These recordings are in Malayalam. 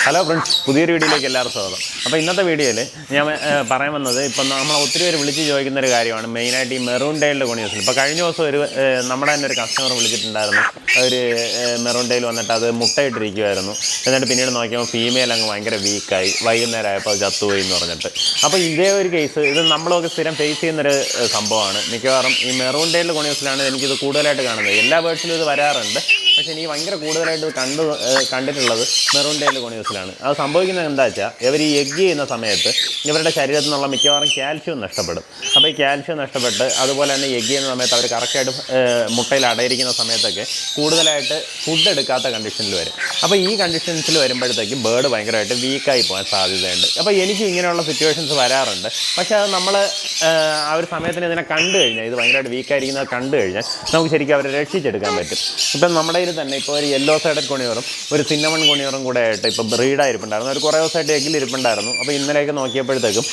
ഹലോ ഫ്രണ്ട്സ്, പുതിയൊരു വീഡിയോയിലേക്ക് എല്ലാവർക്കും സ്വാഗതം. അപ്പോൾ ഇന്നത്തെ വീഡിയോയിൽ ഞാൻ പറയാൻ വന്നത് ഇപ്പം നമ്മൾ ഒത്തിരി പേര് വിളിച്ച് ചോദിക്കുന്നൊരു കാര്യമാണ്. മെയിനായിട്ട് ഈ മെറൂൺ ടൈലിൻ്റെ ഗുണിയൂസിൽ ഇപ്പോൾ കഴിഞ്ഞ ദിവസം നമ്മുടെ തന്നെ ഒരു കസ്റ്റമർ വിളിച്ചിട്ടുണ്ടായിരുന്നു. ഒരു മെറൂൺ ടൈൽ വന്നിട്ട് അത് മുട്ടയിട്ടിരിക്കുമായിരുന്നു. എന്നിട്ട് പിന്നീട് നോക്കിയപ്പോൾ ഫീമെയിൽ അങ്ങ് ഭയങ്കര വീക്കായി, വൈകുന്നേരം ആയപ്പോൾ ചത്തുപോയി എന്ന് പറഞ്ഞിട്ട്. അപ്പോൾ ഇതേ ഒരു കേസ് ഇത് നമ്മളൊക്കെ സ്ഥിരം ഫേസ് ചെയ്യുന്നൊരു സംഭവമാണ്. മിക്കവാറും ഈ മെറൂൺ ടൈലിൻ്റെ ഗുണിയൂസിലാണ് എനിക്കിത് കൂടുതലായിട്ട് കാണുന്നത്. എല്ലാ ബേർഡ്സിലും ഇത് വരാറുണ്ട്, പക്ഷേ എനിക്ക് ഭയങ്കര കൂടുതലായിട്ട് കണ്ടിട്ടുള്ളത് മെറൂൺ ടൈലിൻ്റെ ഗുണിയൂസിലാണ്. അത് സംഭവിക്കുന്നത് എന്താ വെച്ചാൽ, ഇവർ ഈ എഗ് ചെയ്യുന്ന സമയത്ത് ഇവരുടെ ശരീരത്തിൽ നിന്നുള്ള മിക്കവാറും കാൽഷ്യം നഷ്ടപ്പെടും. അപ്പോൾ ഈ കാൽഷ്യം നഷ്ടപ്പെട്ട് അതുപോലെ തന്നെ എഗ് ചെയ്യുന്ന സമയത്ത് അവർ കറക്റ്റായിട്ട് മുട്ടയിൽ അടയിരിക്കുന്ന സമയത്തൊക്കെ കൂടുതലായിട്ട് ഫുഡ് എടുക്കാത്ത കണ്ടീഷനിൽ വരും. അപ്പോൾ ഈ കണ്ടീഷൻസിൽ വരുമ്പോഴത്തേക്കും ബേർഡ് ഭയങ്കരമായിട്ട് വീക്കായി പോകാൻ സാധ്യതയുണ്ട്. അപ്പോൾ എനിക്കും ഇങ്ങനെയുള്ള സിറ്റുവേഷൻസ് വരാറുണ്ട്. പക്ഷേ അത് നമ്മൾ ആ ഒരു സമയത്തിന് ഇതിനെ കണ്ടു കഴിഞ്ഞാൽ, ഇത് ഭയങ്കരമായിട്ട് വീക്കായിരിക്കുന്നത് കണ്ടു കഴിഞ്ഞാൽ നമുക്ക് ശരിക്കും അവരെ രക്ഷിച്ചെടുക്കാൻ പറ്റും. ഇപ്പം നമ്മുടെ ഇതിൽ തന്നെ ഇപ്പോൾ ഒരു യെല്ലോ സൈഡഡ് ഗുണിയൂറും ഒരു സിന്നമൺ ഗുണിയൂറും കൂടെ ആയിട്ട് ഇപ്പോൾ ബ്രീഡായിരിപ്പുണ്ടായിരുന്നു. ഒരു കുറേ ദിവസമായിട്ട് എഗ്ഗിലിരിപ്പുണ്ടായിരുന്നു. അപ്പോൾ ഇന്നലെയൊക്കെ നോക്കിയപ്പോഴത്തേക്കും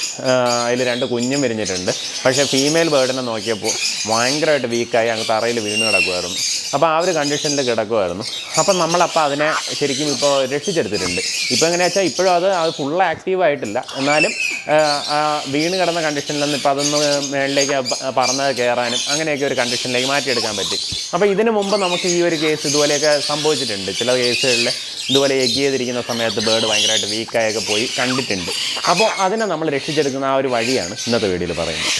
അതിൽ 2 കുഞ്ഞും വിരിഞ്ഞിട്ടുണ്ട്. പക്ഷേ ഫീമെയിൽ ബേർഡിനെ നോക്കിയപ്പോൾ ഭയങ്കരമായിട്ട് വീക്കായി അങ്ങ് തറയിൽ വീണ് കിടക്കുമായിരുന്നു. അപ്പോൾ ആ ഒരു കണ്ടീഷനിൽ കിടക്കുമായിരുന്നു. അപ്പം നമ്മളപ്പോൾ അതിനെ ശരിക്കും ഇപ്പോൾ രക്ഷിച്ചെടുത്തിട്ടുണ്ട്. ഇപ്പോൾ എങ്ങനെയാ വെച്ചാൽ ഇപ്പോഴും അത് ഫുള്ള് ആക്റ്റീവായിട്ടില്ല, എന്നാലും വീണ് കിടന്ന കണ്ടീഷനിൽ നിന്ന് ഇപ്പോൾ അതൊന്ന് മേളിലേക്ക് പറന്ന് കയറാനും അങ്ങനെയൊക്കെ ഒരു കണ്ടീഷനിലേക്ക് മാറ്റിയെടുക്കാൻ പറ്റി. അപ്പോൾ ഇതിന് മുമ്പ് നമുക്ക് ഈ ഒരു കേസ് ഇതുപോലെയൊക്കെ സംഭവിച്ചിട്ടുണ്ട്. ചില കേസുകളിൽ ഇതുപോലെ എഗ് ചെയ്തിരിക്കുന്ന സമയത്ത് ബേർഡ് ഭയങ്കരമായിട്ട് വീക്കായൊക്കെ പോയി കണ്ടിട്ടുണ്ട്. അപ്പോൾ അതിനെ നമ്മൾ രക്ഷിച്ചെടുക്കുന്ന ആ ഒരു വഴിയാണ് ഇന്നത്തെ വീഡിയോയിൽ പറയുന്നത്.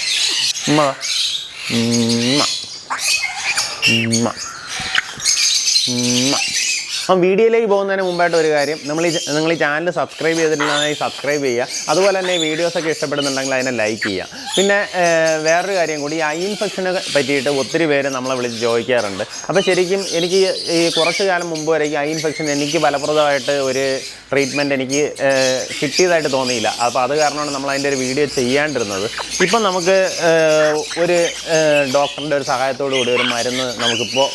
അപ്പം വീഡിയോയിലേക്ക് പോകുന്നതിന് മുമ്പായിട്ട് ഒരു കാര്യം, നിങ്ങൾ ഈ ചാനൽ സബ്സ്ക്രൈബ് ചെയ്തിട്ടുണ്ടെങ്കിൽ സബ്സ്ക്രൈബ് ചെയ്യുക. അതുപോലെ തന്നെ ഈ വീഡിയോസൊക്കെ ഇഷ്ടപ്പെടുന്നുണ്ടെങ്കിൽ അതിനെ ലൈക്ക് ചെയ്യുക. പിന്നെ വേറൊരു കാര്യം കൂടി, ഈ ഐ ഇൻഫെക്ഷനെ പറ്റിയിട്ട് ഒത്തിരി പേര് നമ്മളെ വിളിച്ച് ചോദിക്കാറുണ്ട്. അപ്പോൾ ശരിക്കും എനിക്ക് ഈ കുറച്ച് കാലം മുമ്പ് വരേക്കും ഐ ഇൻഫെക്ഷൻ എനിക്ക് ഫലപ്രദമായിട്ട് ഒരു ട്രീറ്റ്മെൻറ്റ് എനിക്ക് കിട്ടിയതായിട്ട് തോന്നിയില്ല. അപ്പോൾ അത് കാരണമാണ് നമ്മൾ അതിൻ്റെ ഒരു വീഡിയോ ചെയ്യാണ്ടിരുന്നത്. ഇപ്പം നമുക്ക് ഒരു ഡോക്ടറിൻ്റെ ഒരു സഹായത്തോടു കൂടി ഒരു മരുന്ന് നമുക്കിപ്പോൾ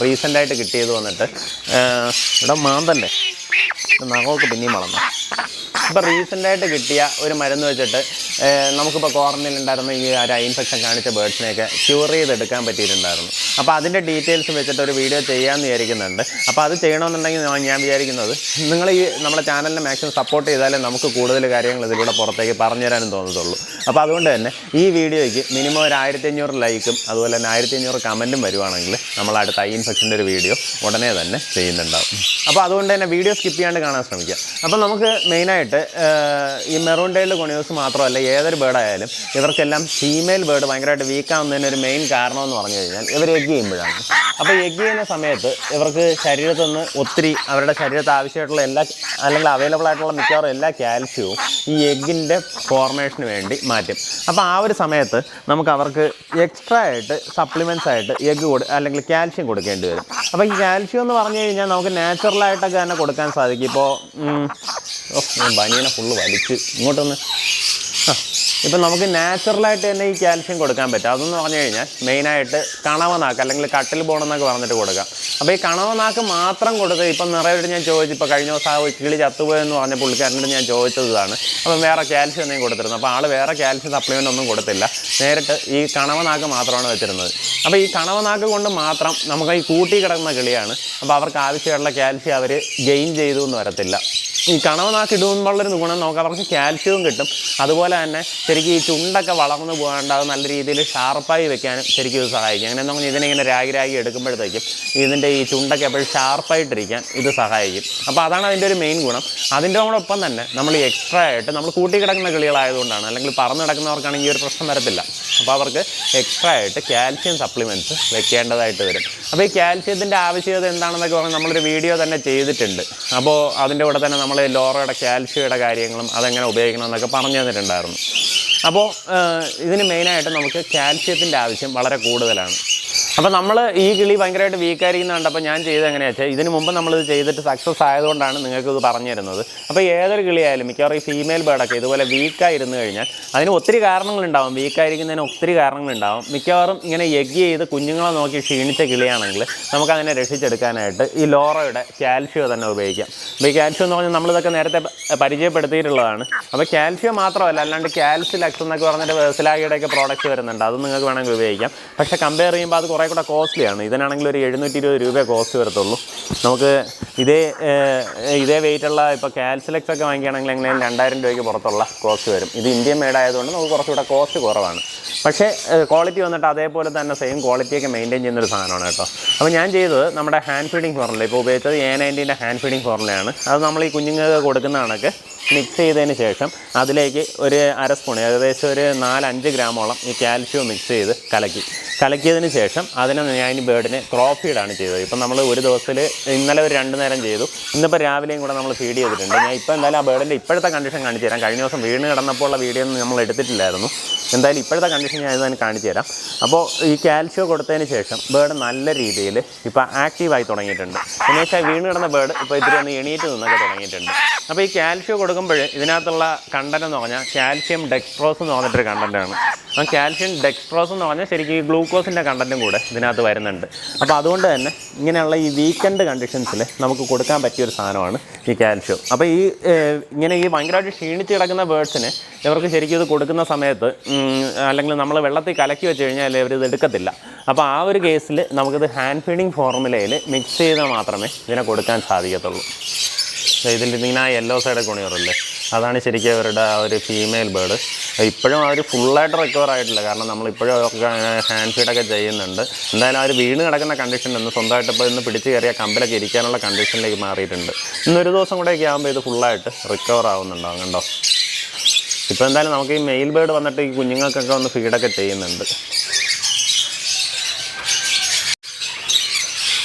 റീസെൻ്റായിട്ട് കിട്ടിയത് വന്നിട്ട് ഇവിടെ മാന്തല്ലേ നഖമൊക്കെ പിന്നെയും വളർന്നു. ഇപ്പോൾ റീസെൻ്റായിട്ട് കിട്ടിയ ഒരു മരുന്ന് വെച്ചിട്ട് നമുക്കിപ്പോൾ ക്വാറന്റൈനിലുണ്ടായിരുന്ന ഈ ഒരു ഐ ഇൻഫെക്ഷൻ കാണിച്ച ബേർഡ്സിനെയൊക്കെ ക്യൂർ ചെയ്തെടുക്കാൻ പറ്റിയിട്ടുണ്ടായിരുന്നു. അപ്പോൾ അതിൻ്റെ ഡീറ്റെയിൽസ് വെച്ചിട്ട് ഒരു വീഡിയോ ചെയ്യാമെന്ന് വിചാരിക്കുന്നുണ്ട്. അപ്പോൾ അത് ചെയ്യണമെന്നുണ്ടെങ്കിൽ ഞാൻ വിചാരിക്കുന്നത് നിങ്ങൾ ഈ നമ്മുടെ ചാനലിനെ മാക്സിമം സപ്പോർട്ട് ചെയ്താലേ നമുക്ക് കൂടുതൽ കാര്യങ്ങൾ ഇതിലൂടെ പുറത്തേക്ക് പറഞ്ഞു തരാനും തോന്നത്തുള്ളൂ. അപ്പോൾ അതുകൊണ്ട് തന്നെ ഈ വീഡിയോയ്ക്ക് മിനിമം ഒരു 1500 ലൈക്കും അതുപോലെ തന്നെ 1500 കമൻറ്റും വരുവാണെങ്കിൽ നമ്മൾ അടുത്ത ഐ ഇൻഫെക്ഷൻ്റെ ഒരു വീഡിയോ ഉടനെ തന്നെ ചെയ്യുന്നുണ്ടാവും. അപ്പോൾ അതുകൊണ്ട് തന്നെ വീഡിയോ സ്കിപ്പ് ചെയ്യാണ്ട് കാണാൻ ശ്രമിക്കുക. അപ്പോൾ നമുക്ക് മെയിനായിട്ട് ഈ മെറൂൺ ടൈൽ ഗുണിയൂസ് മാത്രമല്ല, ഏതൊരു ബേർഡായാലും ഇവർക്കെല്ലാം ഫീമെയിൽ ബേർഡ് ഭയങ്കരമായിട്ട് വീക്കാവുന്നതിന് ഒരു മെയിൻ കാരണം എന്ന് പറഞ്ഞു കഴിഞ്ഞാൽ ഇവർ എഗ് ചെയ്യുമ്പോഴാണ്. അപ്പോൾ എഗ് ചെയ്യുന്ന സമയത്ത് ഇവർക്ക് ശരീരത്തിൽ നിന്ന് ഒത്തിരി അവരുടെ ശരീരത്തിൽ ആവശ്യമായിട്ടുള്ള അല്ലെങ്കിൽ അവൈലബിൾ ആയിട്ടുള്ള മിക്കവാറും എല്ലാ കാൽഷ്യവും ഈ എഗ്ഗിൻ്റെ ഫോർമേഷന് വേണ്ടി മാറ്റും. അപ്പോൾ ആ ഒരു സമയത്ത് നമുക്ക് അവർക്ക് എക്സ്ട്രാ ആയിട്ട് സപ്ലിമെൻറ്റ്സ് ആയിട്ട് എഗ്ഗ് അല്ലെങ്കിൽ കാൽഷ്യം കൊടുക്കേണ്ടി വരും. അപ്പോൾ ഈ കാൽഷ്യം എന്ന് പറഞ്ഞു കഴിഞ്ഞാൽ നമുക്ക് നാച്ചുറലായിട്ടൊക്കെ തന്നെ കൊടുക്കാൻ സാധിക്കും. ഇപ്പോൾ ബനിയനെ ഫുള്ള് വലിച്ച് ഇങ്ങോട്ടൊന്ന് ഇപ്പം നമുക്ക് നാച്ചുറലായിട്ട് തന്നെ ഈ കാൽഷ്യം കൊടുക്കാൻ പറ്റും. അതെന്ന് പറഞ്ഞു കഴിഞ്ഞാൽ മെയിനായിട്ട് കണവനാക്ക് അല്ലെങ്കിൽ കട്ടിൽ ബോണെന്നൊക്കെ പറഞ്ഞിട്ട് കൊടുക്കാം. അപ്പോൾ ഈ കണവനാക്ക് മാത്രം കൊടുത്ത് ഇപ്പം നിറയെ ഞാൻ ചോദിച്ചു, ഇപ്പോൾ കഴിഞ്ഞ ദിവസം കിളി ചത്തുപോയെന്ന് പറഞ്ഞ പുള്ളിക്കാരനോട് ഞാൻ ചോദിച്ചതാണ്. അപ്പം വേറെ കാൽഷ്യം എന്തെങ്കിലും കൊടുത്തിരുന്നു. അപ്പോൾ ആൾ വേറെ കാൽഷ്യം സപ്ലിമെൻ്റ് ഒന്നും കൊടുത്തില്ല, നേരിട്ട് ഈ കണവനാക്ക് മാത്രമാണ് വെച്ചിരുന്നത്. അപ്പോൾ ഈ കണവനാക്ക് കൊണ്ട് മാത്രം നമുക്ക് ഈ കൂട്ടി കിടക്കുന്ന കിളിയാണ്. അപ്പോൾ അവർക്ക് ആവശ്യമുള്ള കാൽഷ്യം അവർ ഗെയിൻ ചെയ്തു എന്ന് വരത്തില്ല. ഈ കണവനാക്ക് ഇടുമ്പോഴുള്ളൊരു ഗുണം നമുക്ക് അവർക്ക് കാൽഷ്യവും കിട്ടും. അതുപോലെ തന്നെ ശരിക്കും ഈ ചുണ്ടൊക്കെ വളർന്നു പോകാണ്ട് അത് നല്ല രീതിയിൽ ഷാർപ്പായി വെക്കാനും ശരിക്കും ഇത് സഹായിക്കും. അങ്ങനെ നമ്മൾ ഇതിനെ രാഗി എടുക്കുമ്പോഴത്തേക്കും ഇതിൻ്റെ ഈ ചുണ്ടൊക്കെ എപ്പോഴും ഷാർപ്പായിട്ടിരിക്കാൻ ഇത് സഹായിക്കും. അപ്പോൾ അതാണ് അതിൻ്റെ ഒരു മെയിൻ ഗുണം. അതിൻ്റെ കൂടൊപ്പം തന്നെ നമ്മൾ ഈ എക്സ്ട്രാ ആയിട്ട് നമ്മൾ കൂട്ടി കിടക്കുന്ന കിളികളായതുകൊണ്ടാണ്, അല്ലെങ്കിൽ പറന്ന് കിടക്കുന്നവർക്കാണെങ്കിൽ ഈ ഒരു പ്രശ്നം വരത്തില്ല. അപ്പോൾ അവർക്ക് എക്സ്ട്രാ ആയിട്ട് കാൽഷ്യം സപ്ലിമെൻറ്റ്സ് വെക്കേണ്ടതായിട്ട് വരും. അപ്പോൾ ഈ കാൽഷ്യത്തിൻ്റെ ആവശ്യകത എന്താണെന്നൊക്കെ പറഞ്ഞാൽ നമ്മളൊരു വീഡിയോ തന്നെ ചെയ്തിട്ടുണ്ട്. അപ്പോൾ അതിൻ്റെ കൂടെ തന്നെ നമ്മൾ ലോറയുടെ കാൽഷ്യയുടെ കാര്യങ്ങളും അതെങ്ങനെ ഉപയോഗിക്കണമെന്നൊക്കെ പറഞ്ഞു തന്നിട്ടുണ്ടായിരുന്നു. അപ്പോൾ ഇതിന് മെയിനായിട്ട് നമുക്ക് കാൽഷ്യത്തിൻ്റെ ആവശ്യം വളരെ കൂടുതലാണ്. അപ്പോൾ നമ്മൾ ഈ കിളി ഭയങ്കരമായിട്ട് വീക്കായിരിക്കുന്നുണ്ട്. അപ്പോൾ ഞാൻ ചെയ്തത് എങ്ങനെയാണെന്ന് വെച്ചാൽ, ഇതിന് മുമ്പ് നമ്മളിത് ചെയ്തിട്ട് സക്സസ് ആയതുകൊണ്ടാണ് നിങ്ങൾക്കിത് പറഞ്ഞു തരുന്നത്. അപ്പോൾ ഏതൊരു കിളിയായാലും മിക്കവാറും ഈ ഫീമെയിൽ ബേർഡൊക്കെ ഇതുപോലെ വീക്കായിരുന്നു കഴിഞ്ഞാൽ അതിന് ഒത്തിരി കാരണങ്ങളുണ്ടാവും. വീക്കായിരിക്കുന്നതിന് ഒത്തിരി കാരണങ്ങളുണ്ടാവും. മിക്കവാറും ഇങ്ങനെ എഗ് ചെയ്ത് കുഞ്ഞുങ്ങളെ നോക്കി ക്ഷീണിച്ച കിളിയാണെങ്കിൽ നമുക്കതിനെ രക്ഷിച്ചെടുക്കാനായിട്ട് ഈ ലോറയുടെ കാൽഷ്യം തന്നെ ഉപയോഗിക്കാം. അപ്പോൾ ഈ കാൽഷ്യം എന്ന് പറഞ്ഞാൽ നമ്മളിതൊക്കെ നേരത്തെ പരിചയപ്പെടുത്തിയിട്ടുള്ളതാണ്. അപ്പോൾ കാൽഷ്യം മാത്രമല്ല, അല്ലാണ്ട് കാൽസ്യലക്സ് എന്നൊക്കെ പറഞ്ഞിട്ട് വെസിലാഗിയുടെയൊക്കെ പ്രോഡക്റ്റ് വരുന്നുണ്ട്. അത് നിങ്ങൾക്ക് വേണമെങ്കിൽ ഉപയോഗിക്കാം. പക്ഷേ കമ്പയർ ചെയ്യുമ്പോൾ അത് കുറേ കുറേ കൂടെ കോസ്റ്റ്ലിയാണ്. ഇതിനാണെങ്കിൽ ഒരു 720 രൂപ കോസ്റ്റ് വരത്തുള്ളൂ. നമുക്ക് ഇതേ വെയിറ്റുള്ള ഇപ്പോൾ കാൽസിലെക്സ് ഒക്കെ വാങ്ങിക്കുകയാണെങ്കിൽ എങ്ങനെയും 2000 രൂപയ്ക്ക് പുറത്തുള്ള കോസ്റ്റ് വരും. ഇത് ഇന്ത്യൻ മെയ്ഡ് ആയതുകൊണ്ട് നമുക്ക് കുറച്ചുകൂടെ കോസ്റ്റ് കുറവാണ്. പക്ഷേ ക്വാളിറ്റി വന്നിട്ട് അതേപോലെ തന്നെ സെയിം ക്വാളിറ്റിയൊക്കെ മെയിൻറ്റെയിൻ ചെയ്യുന്നൊരു സാധനമാണ് കേട്ടോ. അപ്പോൾ ഞാൻ ചെയ്തത് നമ്മുടെ ഹാൻഡ് ഫീഡിങ് ഫോർമുല, ഇപ്പോൾ ഉപയോഗിച്ചത് A90ൻ്റെ ഹാൻഡ് ഫീഡിങ് ഫോർമുലയാണ്. അത് നമ്മൾ ഈ കുഞ്ഞുങ്ങൾക്ക് കൊടുക്കുന്ന കണക്ക് മിക്സ് ചെയ്തതിന് ശേഷം അതിലേക്ക് ഒരു അര സ്പൂൺ, ഏകദേശം ഒരു 4-5 ഗ്രാമോളം ഈ കാൽഷ്യം മിക്സ് ചെയ്ത് കലക്കിയതിന് ശേഷം അതിനെ ഞാൻ ബേർഡിന് ക്രോപ്പ് ഫീഡാണ് ചെയ്തത്. ഇപ്പം നമ്മൾ ഒരു ദിവസത്തിൽ ഇന്നലെ ഒരു 2 നേരം ചെയ്തു, ഇന്നിപ്പോൾ രാവിലെയും കൂടെ നമ്മൾ ഫീഡ് ചെയ്തിട്ടുണ്ട്. ഞാൻ ഇപ്പോൾ എന്തായാലും ആ ബേർഡിൻ്റെ ഇപ്പോഴത്തെ കണ്ടീഷൻ കാണിച്ചു തരാം. കഴിഞ്ഞ ദിവസം വീണ് കിടന്നപ്പോൾ ഉള്ള വീഡിയോ ഒന്നും നമ്മൾ എടുത്തിട്ടില്ലായിരുന്നു. എന്തായാലും ഇപ്പോഴത്തെ കണ്ടീഷൻ ഞാൻ ഇതാണ് കാണിച്ചു തരാം. അപ്പോൾ ഈ കാൽഷ്യം കൊടുത്തതിന് ശേഷം ബേർഡ് നല്ല രീതിയിൽ ഇപ്പോൾ ആക്റ്റീവായി തുടങ്ങിയിട്ടുണ്ട്. എന്ന് വെച്ചാൽ വീണ് കിടന്ന ബേർഡ് ഇപ്പോൾ ഇത്തിരി ഒന്ന് എണീറ്റ് നിന്നൊക്കെ തുടങ്ങിയിട്ടുണ്ട്. അപ്പോൾ ഈ കാൽഷ്യം കൊടുക്കുമ്പോൾ ഇതിനകത്തുള്ള കണ്ടന്റ് എന്ന് പറഞ്ഞാൽ കാൽഷ്യം ഡെക്സ്ട്രോസ് എന്ന് പറഞ്ഞിട്ടൊരു കണ്ടൻറ്റാണ്. ആ കാൽഷ്യം ഡെക്സ്ട്രോസ് എന്ന് പറഞ്ഞാൽ ശരിക്കും ഈ ഗ്ലൂക്കോസിൻ്റെ കണ്ടൻറ്റും കൂടെ ഇതിനകത്ത് വരുന്നുണ്ട്. അപ്പോൾ അതുകൊണ്ട് തന്നെ ഇങ്ങനെയുള്ള ഈ വീക്കെൻഡ് കണ്ടീഷൻസിൽ നമുക്ക് കൊടുക്കാൻ പറ്റിയൊരു സാധനമാണ് ഈ കാൽഷ്യം. അപ്പോൾ ഇങ്ങനെ ഈ ഭയങ്കരമായിട്ട് ക്ഷീണിച്ച് കിടക്കുന്ന ബേർഡ്സിന് ഇവർക്ക് ശരിക്കും ഇത് കൊടുക്കുന്ന സമയത്ത് അല്ലെങ്കിൽ നമ്മൾ വെള്ളത്തിൽ കലക്കി വെച്ച് കഴിഞ്ഞാൽ ഇവരിത് എടുക്കത്തില്ല. അപ്പോൾ ആ ഒരു കേസിൽ നമുക്കിത് ഹാൻഡ് ഫീഡിങ് ഫോർമുലയിൽ മിക്സ് ചെയ്താൽ മാത്രമേ ഇതിനെ കൊടുക്കാൻ സാധിക്കത്തുള്ളൂ. ഇതിൽ ഇങ്ങനെ ആ യെല്ലോ സൈഡ് കുണിയറില്ലേ, അതാണ് ശരിക്കും അവരുടെ ആ ഒരു ഫീമെയിൽ ബേർഡ്. ഇപ്പോഴും അവർ ഫുള്ളായിട്ട് റിക്കവർ ആയിട്ടില്ല, കാരണം നമ്മളിപ്പോഴും ഒക്കെ ഹാൻഡ് ഫീഡൊക്കെ ചെയ്യുന്നുണ്ട്. എന്തായാലും അവർ വീണ് കിടക്കുന്ന കണ്ടീഷനിൽ നിന്ന് സ്വന്തമായിട്ട് ഇപ്പോൾ ഇന്ന് പിടിച്ച് കയറിയ കമ്പിലൊക്കെ ഇരിക്കാനുള്ള കണ്ടീഷനിലേക്ക് മാറിയിട്ടുണ്ട്. ഇന്നൊരു ദിവസം കൂടെയൊക്കെ ആകുമ്പോൾ ഇത് ഫുള്ളായിട്ട് റിക്കവർ ആവുന്നുണ്ടാവും കണ്ടോ. ഇപ്പോൾ എന്തായാലും നമുക്ക് ഈ മെയിൽ ബേർഡ് വന്നിട്ട് ഈ കുഞ്ഞുങ്ങൾക്കൊക്കെ ഒന്ന് ഫീഡൊക്കെ ചെയ്യുന്നുണ്ട്.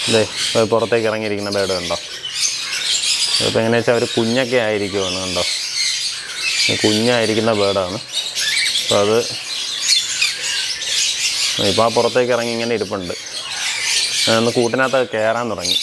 ഇതേ പുറത്തേക്ക് ഇറങ്ങിയിരിക്കുന്ന ബേർഡ് കണ്ടോ. ഇപ്പോൾ എങ്ങനെയാ വെച്ചാൽ അവർ കുഞ്ഞൊക്കെ ആയിരിക്കുമെന്ന് കണ്ടോ, കുഞ്ഞായിരിക്കുന്ന ബേർഡാണ്. അപ്പോൾ അത് ഇപ്പോൾ ആ പുറത്തേക്ക് ഇറങ്ങി ഇങ്ങനെ ഇരിപ്പുണ്ട്. ഒന്ന് കൂട്ടിനകത്ത് കയറാൻ തുടങ്ങി.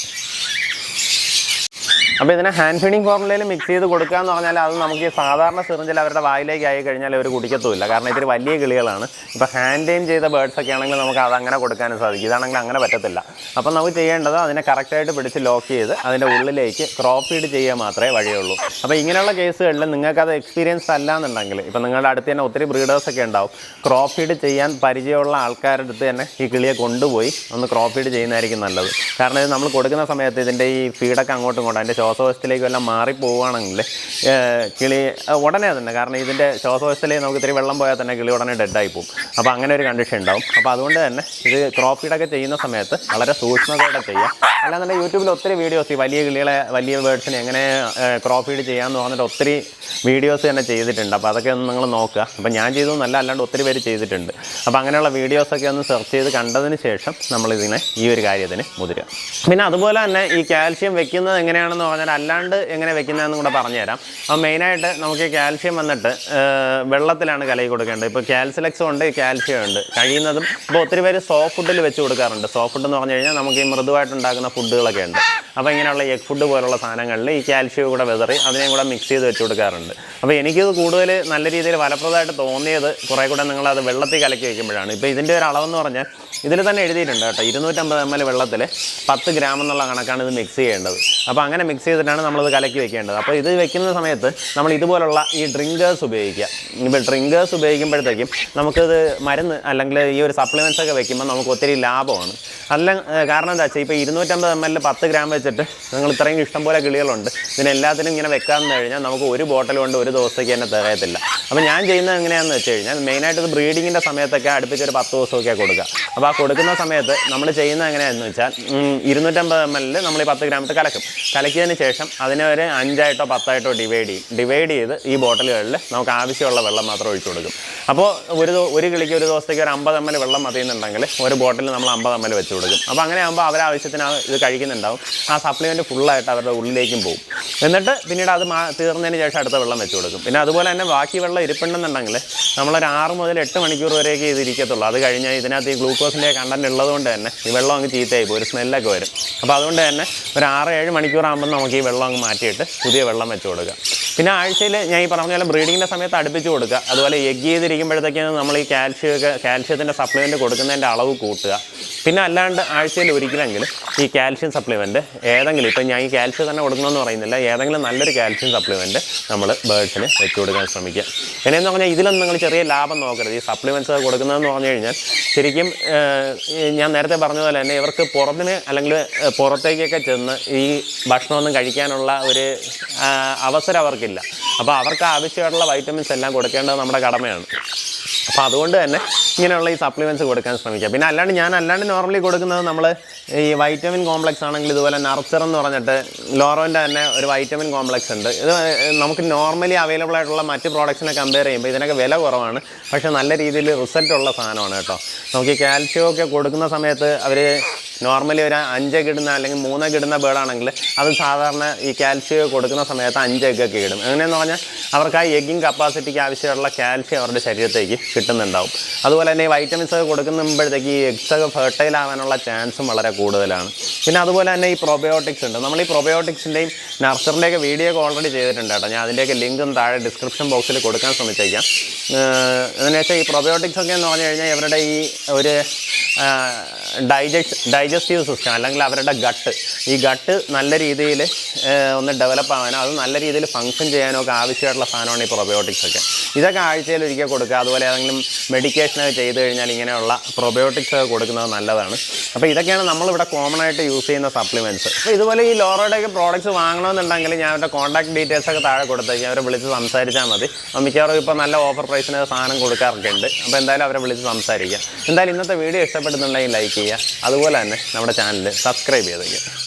അപ്പോൾ ഇതിനെ ഹാൻഡ് ഫീഡിങ് ഫോർമുലയിൽ മിക്സ് ചെയ്ത് കൊടുക്കുക എന്ന് പറഞ്ഞാൽ അത് നമുക്ക് ഈ സാധാരണ സിറിഞ്ചിൽ അവരുടെ വായിലേക്ക് ആയി കഴിഞ്ഞാൽ അവർ കുടിക്കത്തുമില്ല, കാരണം ഇത്തിരി വലിയ കിളികളാണ്. ഇപ്പോൾ ഹാൻഡ് ടൈം ചെയ്ത ബേർഡ്സൊക്കെ ആണെങ്കിൽ നമുക്ക് അതങ്ങനെ കൊടുക്കാനും സാധിക്കും. ഇതാണെങ്കിൽ അങ്ങനെ പറ്റത്തില്ല. അപ്പം നമുക്ക് ചെയ്യേണ്ടത് അതിനെ കറക്റ്റായിട്ട് പിടിച്ച് ലോക്ക് ചെയ്ത് അതിൻ്റെ ഉള്ളിലേക്ക് ക്രോപ്പ് ഫീഡ് ചെയ്യാൻ മാത്രമേ വഴിയുള്ളൂ. അപ്പോൾ ഇങ്ങനെയുള്ള കേസുകളിൽ നിങ്ങൾക്കത് എക്സ്പീരിയൻസ് അല്ല എന്നുണ്ടെങ്കിൽ, ഇപ്പോൾ നിങ്ങളുടെ അടുത്ത് തന്നെ ഒത്തിരി ബ്രീഡേഴ്സൊക്കെ ഉണ്ടാവും, ക്രോപ്പ് ഫീഡ് ചെയ്യാൻ പരിചയമുള്ള ആൾക്കാരുടെ അടുത്ത് തന്നെ ഈ കിളിയെ കൊണ്ടുപോയി ഒന്ന് ക്രോപ്പ് ഫീഡ് ചെയ്യുന്നതായിരിക്കും നല്ലത്. കാരണം ഇത് നമ്മൾ കൊടുക്കുന്ന സമയത്ത് ഇതിൻ്റെ ഈ ഫീഡൊക്കെ അങ്ങോട്ടും ഇങ്ങോട്ടും അതിൻ്റെ ശ്വാസകോശത്തിലേക്ക് വല്ലതും മാറിപ്പോവുകയാണെങ്കിൽ കിളി ഉടനെ തന്നെ, കാരണം ഇതിൻ്റെ ശ്വാസകോശത്തിലേക്ക് നമുക്ക് ഇത്തിരി വെള്ളം പോയാൽ തന്നെ കിളി ഉടനെ ഡെഡായി പോകും. അപ്പോൾ അങ്ങനെ ഒരു കണ്ടീഷൻ ഉണ്ടാവും. അപ്പോൾ അതുകൊണ്ട് തന്നെ ഇത് ക്രോപ്പ് ഫീഡൊക്കെ ചെയ്യുന്ന സമയത്ത് വളരെ സൂക്ഷ്മതയോടെ ചെയ്യാം. അല്ലാന്നുണ്ടെങ്കിൽ യൂട്യൂബിൽ ഒത്തിരി വീഡിയോസ് ഈ വലിയ കിളികളെ, വലിയ ബേർഡ്സിനെ എങ്ങനെ ക്രോപ്പ് ഫീഡ് ചെയ്യാമെന്ന് പറഞ്ഞിട്ട് ഒത്തിരി വീഡിയോസ് തന്നെ ചെയ്തിട്ടുണ്ട്. അപ്പോൾ അതൊക്കെ ഒന്ന് നിങ്ങൾ നോക്കുക. അപ്പോൾ ഞാൻ ചെയ്തതെന്നല്ല, അല്ലാണ്ട് ഒത്തിരി പേര് ചെയ്തിട്ടുണ്ട്. അപ്പോൾ അങ്ങനെയുള്ള വീഡിയോസൊക്കെ ഒന്ന് സെർച്ച് ചെയ്ത് കണ്ടതിന് ശേഷം നമ്മളിതിനെ ഈ ഒരു കാര്യത്തിന് മുതിരുക. പിന്നെ അതുപോലെ തന്നെ ഈ കാൽഷ്യം വെക്കുന്നത് എങ്ങനെയാണെന്ന് പറഞ്ഞാൽ അല്ലാണ്ട് എങ്ങനെ വെക്കുന്നതെന്നും കൂടെ പറഞ്ഞുതരാം. അപ്പോൾ മെയിനായിട്ട് നമുക്ക് ഈ കാൽഷ്യം വന്നിട്ട് വെള്ളത്തിലാണ് കലക്കി കൊടുക്കേണ്ടത്. ഇപ്പോൾ കാൽസിലെക്സും ഉണ്ട്, കാൽഷ്യം ഉണ്ട്. കഴിയുന്നതും ഇപ്പോൾ ഒത്തിരി പേര് സോഫ്റ്റ് ഫുഡിൽ വെച്ച് കൊടുക്കാറുണ്ട്. സോഫ്റ്റ് ഫുഡ് എന്ന് പറഞ്ഞു കഴിഞ്ഞാൽ നമുക്ക് ഈ മൃദുവായിട്ടുണ്ടാക്കുന്ന ഫുഡുകളൊക്കെ ഉണ്ട്. അപ്പോൾ ഇങ്ങനെയുള്ള എഗ് ഫുഡ് പോലുള്ള സാധനങ്ങളിൽ ഈ കാൽഷ്യം കൂടെ വെതറി അതിനെയും കൂടെ മിക്സ് ചെയ്ത് വെച്ച് കൊടുക്കാറുണ്ട്. അപ്പോൾ എനിക്കിത് കൂടുതൽ നല്ല രീതിയിൽ ഫലപ്രദമായിട്ട് തോന്നിയത് കുറേ കൂടെ നിങ്ങളത് വെള്ളത്തിൽ കലക്കി വയ്ക്കുമ്പോഴാണ്. ഇപ്പോൾ ഇതിൻ്റെ ഒരു അളവെന്ന് പറഞ്ഞാൽ ഇതിൽ തന്നെ എഴുതിയിട്ടുണ്ട് കേട്ടോ, 250 ml വെള്ളത്തിൽ 10 ഗ്രാം എന്നുള്ള കണക്കാണ് ഇത് മിക്സ് ചെയ്യേണ്ടത്. അപ്പോൾ അങ്ങനെ മിക്സ് ചെയ്തിട്ടാണ് നമ്മളിത് കലക്കി വെക്കേണ്ടത്. അപ്പോൾ ഇത് വെക്കുന്ന സമയത്ത് നമ്മൾ ഇതുപോലുള്ള ഈ ഡ്രിങ്കേഴ്സ് ഉപയോഗിക്കുക. ഇപ്പോൾ ഡ്രിങ്കേഴ്സ് ഉപയോഗിക്കുമ്പോഴത്തേക്കും നമുക്കിത് മരുന്ന് അല്ലെങ്കിൽ ഈ ഒരു സപ്ലിമെൻറ്റ്സ് ഒക്കെ വെക്കുമ്പോൾ നമുക്ക് ഒത്തിരി ലാഭമാണ്. കാരണം എന്താ വെച്ചാൽ ഇപ്പോൾ 250 ml 10 ഗ്രാം വെച്ചിട്ട് നിങ്ങൾ ഇത്രയും ഇഷ്ടംപോലെ കിളികളുണ്ട്, ഇതിനെല്ലാത്തിനും ഇങ്ങനെ വെക്കാമെന്ന് കഴിഞ്ഞാൽ നമുക്ക് ഒരു ബോട്ടിൽ കൊണ്ട് ഒരു ദിവസത്തേക്ക് തന്നെ തികയത്തില്ല. അപ്പോൾ ഞാൻ ചെയ്യുന്നത് എങ്ങനെയാണെന്ന് വെച്ച് കഴിഞ്ഞാൽ മെയിനായിട്ട് ഇത് ബ്രീഡിങ്ങിൻ്റെ സമയത്തൊക്കെ അടുപ്പിച്ച് ഒരു 10 ദിവസമൊക്കെ കൊടുക്കുക. അപ്പോൾ ആ കൊടുക്കുന്ന സമയത്ത് നമ്മൾ ചെയ്യുന്നത് എങ്ങനെയാണെന്ന് വെച്ചാൽ 250 ml നമ്മൾ ഈ 10 ഗ്രാം ഇട്ട് കലക്കിയതിന് ശേഷം അതിനെ ഒരു 5ആയിട്ടോ 10ആയിട്ടോ ഡിവൈഡ് ചെയ്ത് ഈ ബോട്ടിലുകളിൽ നമുക്ക് ആവശ്യമുള്ള വെള്ളം മാത്രം ഒഴിച്ചു കൊടുക്കും. അപ്പോൾ ഒരു കിളിക്ക് ഒരു ദിവസത്തേക്ക് ഒരു 50 ml വെള്ളം മതിയെന്നുണ്ടെങ്കിൽ ഒരു ബോട്ടിൽ നമ്മൾ 50 ml വെച്ച് കൊടുക്കും. അപ്പോൾ അങ്ങനെ ആകുമ്പോൾ അവരാവശ്യത്തിന് ഇത് കഴിക്കുന്നുണ്ടാവും. ആ സപ്ലിമെൻറ്റ് ഫുള്ളായിട്ട് അവരുടെ ഉള്ളിലേക്കും പോകും. എന്നിട്ട് പിന്നീട് അത് തീർന്നതിന് ശേഷം അടുത്ത വെള്ളം വെച്ച് കൊടുക്കും. പിന്നെ അതുപോലെ തന്നെ ബാക്കി വെള്ളം ഇരിപ്പുണ്ടെന്നുണ്ടെങ്കിൽ നമ്മളൊരു 6 മുതൽ 8 മണിക്കൂർ വരെയൊക്കെ ഇത് ഇരിക്കത്തുള്ളൂ. അത് കഴിഞ്ഞാൽ ഇതിനകത്ത് ഈ ഗ്ലൂക്കോസിൻ്റെ കണ്ടൻറ്റ് ഉള്ളതുകൊണ്ട് തന്നെ ഈ വെള്ളം അങ്ങ് ചീത്തയായി പോകും, ഒരു സ്മെല്ലൊക്കെ വരും. അപ്പോൾ അതുകൊണ്ട് തന്നെ ഒരു 6-7 മണിക്കൂറാകുമ്പോൾ നമുക്ക് ഈ വെള്ളം അങ്ങ് മാറ്റിയിട്ട് പുതിയ വെള്ളം വെച്ച് കൊടുക്കുക. പിന്നെ ആഴ്ചയിൽ ഞാൻ ഈ പറഞ്ഞ പോലെ ബ്രീഡിങ്ങിൻ്റെ സമയത്ത് അടുപ്പിച്ച് കൊടുക്കുക. അതുപോലെ എഗ് ചെയ്തിരിക്കുമ്പോഴത്തേക്കാണ് നമ്മൾ ഈ കാൽഷ്യത്തിൻ്റെ സപ്ലിമെൻറ്റ് കൊടുക്കുന്നതിൻ്റെ അളവ് കൂട്ടുക. പിന്നെ അല്ലാണ്ട് ആഴ്ചയിൽ ഒരിക്കലെങ്കിലും ഈ കാൽഷ്യം സപ്ലിമെൻറ്റ് ഏതെങ്കിലും, ഇപ്പം ഞാൻ ഈ കാൽഷ്യം തന്നെ കൊടുക്കണമെന്ന് പറയുന്നില്ല, ഏതെങ്കിലും നല്ലൊരു കാൽഷ്യം സപ്ലിമെൻറ്റ് നമ്മൾ ബേർഡ്സിന് വെച്ച് കൊടുക്കാൻ ശ്രമിക്കുക. എങ്ങനെയെന്ന് പറഞ്ഞാൽ ഇതിലൊന്നും നിങ്ങൾ ചെറിയ ലാഭം നോക്കരുത്. ഈ സപ്ലിമെൻറ്റ്സ് കൊടുക്കുന്നതെന്ന് പറഞ്ഞു കഴിഞ്ഞാൽ ശരിക്കും ഞാൻ നേരത്തെ പറഞ്ഞ പോലെ തന്നെ ഇവർക്ക് പുറത്തിന് അല്ലെങ്കിൽ പുറത്തേക്കൊക്കെ ചെന്ന് ഈ ഭക്ഷണമൊന്നും കഴിക്കാനുള്ള ഒരു അവസരം അവർക്കില്ല. അപ്പോൾ അവർക്ക് ആവശ്യമായിട്ടുള്ള വൈറ്റമിൻസ് എല്ലാം കൊടുക്കേണ്ടത് നമ്മുടെ കടമയാണ്. അപ്പോൾ അതുകൊണ്ട് തന്നെ ഇങ്ങനെയുള്ള ഈ സപ്ലിമെൻറ്റ്സ് കൊടുക്കാൻ ശ്രമിക്കുക. പിന്നെ അല്ലാണ്ട് നോർമലി കൊടുക്കുന്നത് നമ്മൾ ഈ വൈറ്റമിൻ കോംപ്ലക്സ് ആണെങ്കിൽ ഇതുപോലെ നർച്ചർ എന്ന് പറഞ്ഞിട്ട് ലോറോൻ്റെ തന്നെ ഒരു വൈറ്റമിൻ കോംപ്ലക്സ് ഉണ്ട്. ഇത് നമുക്ക് നോർമലി അവൈലബിൾ ആയിട്ടുള്ള മറ്റ് പ്രോഡക്ട്സിനെ കമ്പയർ ചെയ്യുമ്പോൾ ഇതിനൊക്കെ വില കുറവാണ്, പക്ഷേ നല്ല രീതിയിൽ റിസൾട്ട് ഉള്ള സാധനമാണ് കേട്ടോ. നമുക്ക് ഈ കാൽഷ്യം ഒക്കെ കൊടുക്കുന്ന സമയത്ത് അവർ നോർമലി ഒരു 5 എഗ് ഇടുന്ന അല്ലെങ്കിൽ 3 എഗ് ഇടുന്ന ബേർഡാണെങ്കിൽ അത് സാധാരണ ഈ കാൽഷ്യം കൊടുക്കുന്ന സമയത്ത് 5 എഗ്ഗൊക്കെ ഇടും. എങ്ങനെയെന്ന് പറഞ്ഞാൽ അവർക്ക് ആ എഗ്ഗിങ് കപ്പാസിറ്റിക്ക് ആവശ്യമുള്ള കാൽഷ്യം അവരുടെ ശരീരത്തേക്ക് കിട്ടുന്നുണ്ടാവും. അതുപോലെ തന്നെ ഈ വൈറ്റമിൻസ് ഒക്കെ കൊടുക്കുമ്പോഴത്തേക്ക് ഈ എഗ്സ് ഒക്കെ ഫെർട്ടൈൽ ആവാനുള്ള ചാൻസും വളരെ കൂടുതലാണ്. പിന്നെ അതുപോലെ തന്നെ ഈ പ്രോബയോട്ടിക്സ് ഉണ്ട്. നമ്മൾ ഈ പ്രോബയോട്ടിക്സിൻ്റെയും നർച്ചറിൻ്റെയൊക്കെ വീഡിയോ ഒക്കെ ഓൾറെഡി ചെയ്തിട്ടുണ്ട് കേട്ടോ. ഞാൻ അതിൻ്റെയൊക്കെ ലിങ്കും താഴെ ഡിസ്ക്രിപ്ഷൻ ബോക്സിൽ കൊടുക്കാൻ ശ്രമിച്ചേക്കാം. എന്ന് വെച്ചാൽ ഈ പ്രോബയോട്ടിക്സ് ഒക്കെ എന്ന് പറഞ്ഞു കഴിഞ്ഞാൽ ഇവരുടെ ഈ ഒരു ഡൈജസ്റ്റീവ് സിസ്റ്റം അല്ലെങ്കിൽ അവരുടെ ഈ ഗട്ട് നല്ല രീതിയിൽ ഒന്ന് ഡെവലപ്പ് ആവാനോ അത് നല്ല രീതിയിൽ ഫങ്ഷൻ ചെയ്യാനോ ഒക്കെ ആവശ്യമായിട്ടുള്ള സാധനമാണ് ഈ പ്രോബയോട്ടിക്സ് ഒക്കെ. ഇതൊക്കെ ആഴ്ചയിൽ ഒരിക്കൽ കൊടുക്കുക. അതുപോലെ ഏതെങ്കിലും മെഡിക്കേഷനൊക്കെ ചെയ്ത് കഴിഞ്ഞാൽ ഇങ്ങനെയുള്ള പ്രോബയോട്ടിക്സ് ഒക്കെ കൊടുക്കുന്നത് നല്ലതാണ്. അപ്പോൾ ഇതൊക്കെയാണ് നമ്മളിവിടെ കോമൺ ആയിട്ട് യൂസ് ചെയ്യുന്ന സപ്ലിമെൻറ്റ്സ്. അപ്പോൾ ഇതുപോലെ ഈ ലോറോയുടെയൊക്കെ പ്രോഡക്റ്റ്സ് വാങ്ങണമെന്നുണ്ടെങ്കിൽ ഞാൻ അവരുടെ കോൺടാക്ട് ഡീറ്റെയിൽസ് ഒക്കെ താഴെ കൊടുത്തേക്കും. അവരെ വിളിച്ച് സംസാരിച്ചാൽ മതി. മിക്കവാറും ഇപ്പോൾ നല്ല ഓഫർ പ്രൈസിന് സാധനം കൊടുക്കാറൊക്കെ ഉണ്ട്. അപ്പോൾ എന്തായാലും അവരെ വിളിച്ച് സംസാരിക്കാം. എന്തായാലും ഇന്നത്തെ വീഡിയോ ഇഷ്ടപ്പെടുന്നുണ്ടെങ്കിൽ ലൈക്ക് ചെയ്യുക. അതുപോലെ തന്നെ നമ്മുടെ ചാനൽ സബ്സ്ക്രൈബ് ചെയ്തേക്കുക.